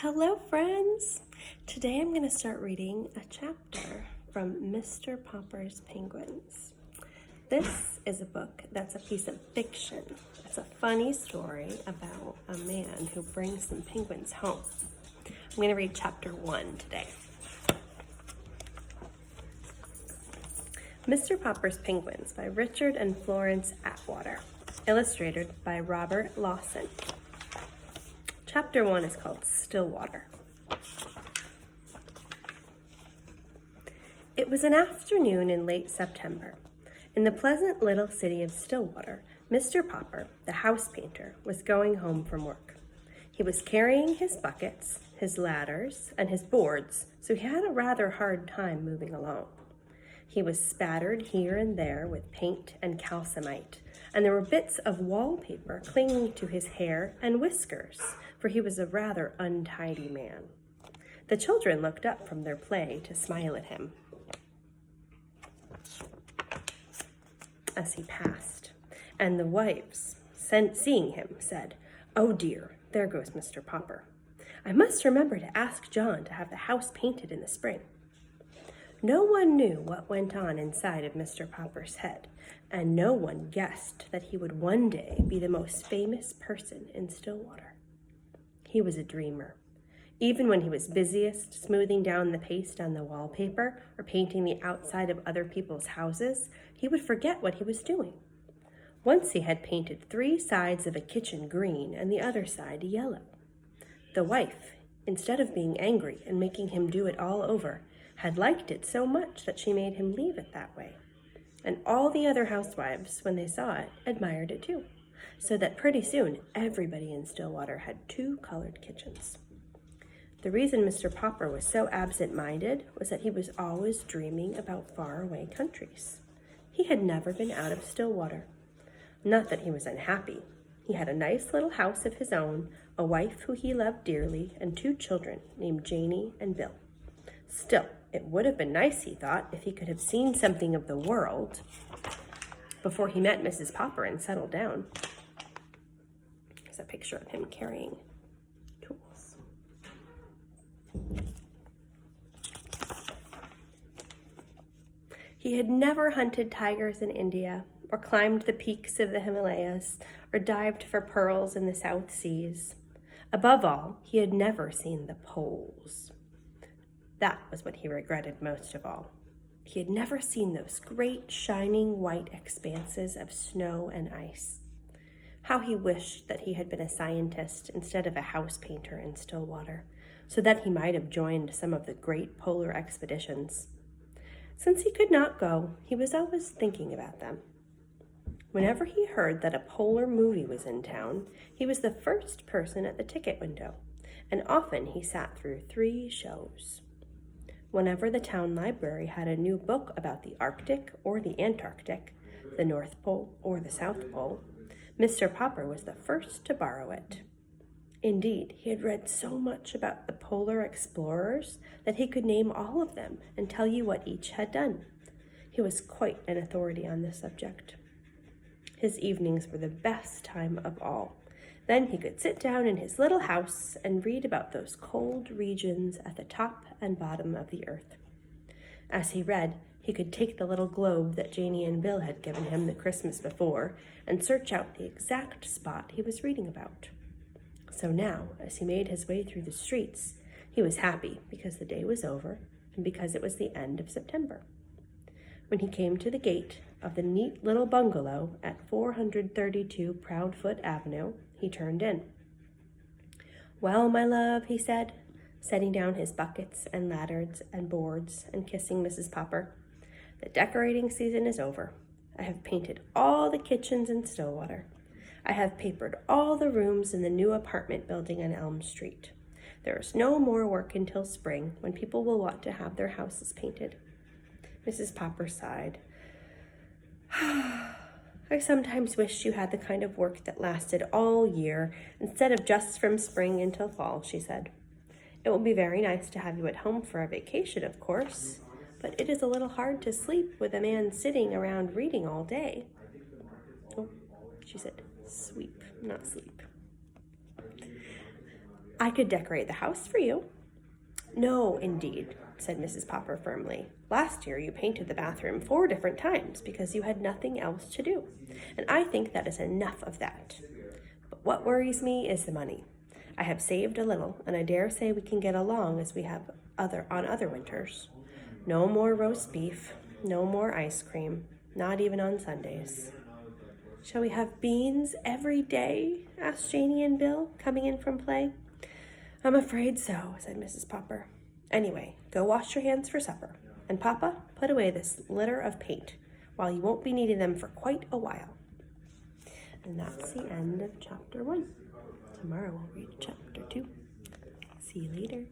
Hello, friends! Today I'm going to start reading a chapter from Mr. Popper's Penguins. This is a book that's a piece of fiction. It's a funny story about a man who brings some penguins home. I'm going to read chapter 1 today. Mr. Popper's Penguins by Richard and Florence Atwater. Illustrated by Robert Lawson. Chapter 1 is called Stillwater. It was an afternoon in late September. In the pleasant little city of Stillwater, Mr. Popper, the house painter, was going home from work. He was carrying his buckets, his ladders, and his boards, so he had a rather hard time moving along. He was spattered here and there with paint and calcimite, and there were bits of wallpaper clinging to his hair and whiskers, for he was a rather untidy man. The children looked up from their play to smile at him as he passed, and the wives, seeing him, said, "Oh dear, there goes Mr. Popper. I must remember to ask John to have the house painted in the spring." No one knew what went on inside of Mr. Popper's head, and no one guessed that he would one day be the most famous person in Stillwater. He was a dreamer. Even when he was busiest smoothing down the paste on the wallpaper or painting the outside of other people's houses, he would forget what he was doing. Once he had painted 3 sides of a kitchen green and the other side yellow. The wife, instead of being angry and making him do it all over, had liked it so much that she made him leave it that way. And all the other housewives, when they saw it, admired it too, so that pretty soon everybody in Stillwater had 2 colored kitchens. The reason Mr. Popper was so absent-minded was that he was always dreaming about faraway countries. He had never been out of Stillwater. Not that he was unhappy. He had a nice little house of his own, a wife who he loved dearly, and 2 children named Janie and Bill. Still, it would have been nice, he thought, if he could have seen something of the world before he met Mrs. Popper and settled down. There's a picture of him carrying tools. He had never hunted tigers in India, or climbed the peaks of the Himalayas, or dived for pearls in the South Seas. Above all, he had never seen the poles. That was what he regretted most of all. He had never seen those great, shining white expanses of snow and ice. How he wished that he had been a scientist instead of a house painter in Stillwater, so that he might have joined some of the great polar expeditions. Since he could not go, he was always thinking about them. Whenever he heard that a polar movie was in town, he was the first person at the ticket window, and often he sat through 3 shows. Whenever the town library had a new book about the Arctic or the Antarctic, the North Pole or the South Pole, Mr. Popper was the first to borrow it. Indeed, he had read so much about the polar explorers that he could name all of them and tell you what each had done. He was quite an authority on this subject. His evenings were the best time of all. Then he could sit down in his little house and read about those cold regions at the top and bottom of the earth. As he read, he could take the little globe that Janie and Bill had given him the Christmas before and search out the exact spot he was reading about. So now, as he made his way through the streets, he was happy because the day was over and because it was the end of September. When he came to the gate of the neat little bungalow at 432 Proudfoot Avenue, he turned in. "Well, my love," he said, setting down his buckets and ladders and boards and kissing Mrs. Popper, "the decorating season is over. I have painted all the kitchens in Stillwater. I have papered all the rooms in the new apartment building on Elm Street. There is no more work until spring, when people will want to have their houses painted." Mrs. Popper sighed. "I sometimes wish you had the kind of work that lasted all year, instead of just from spring until fall," she said. "It will be very nice to have you at home for a vacation, of course, but it is a little hard to sleep with a man sitting around reading all day." Oh, she said sweep, not sleep. I could decorate the house for you. No, indeed, said Mrs. Popper firmly. Last year you painted the bathroom 4 different times because you had nothing else to do, and I think that is enough of that. But what worries me is the money. I have saved a little, and I dare say we can get along as we have on other winters. No more roast beef, no more ice cream, not even on Sundays. Shall we have beans every day? Asked Janie and Bill, coming in from play. I'm afraid so, said Mrs. Popper. Anyway, go wash your hands for supper. And Papa, put away this litter of paint, while you won't be needing them for quite a while. And that's the end of chapter 1. Tomorrow we'll read chapter 2. See you later.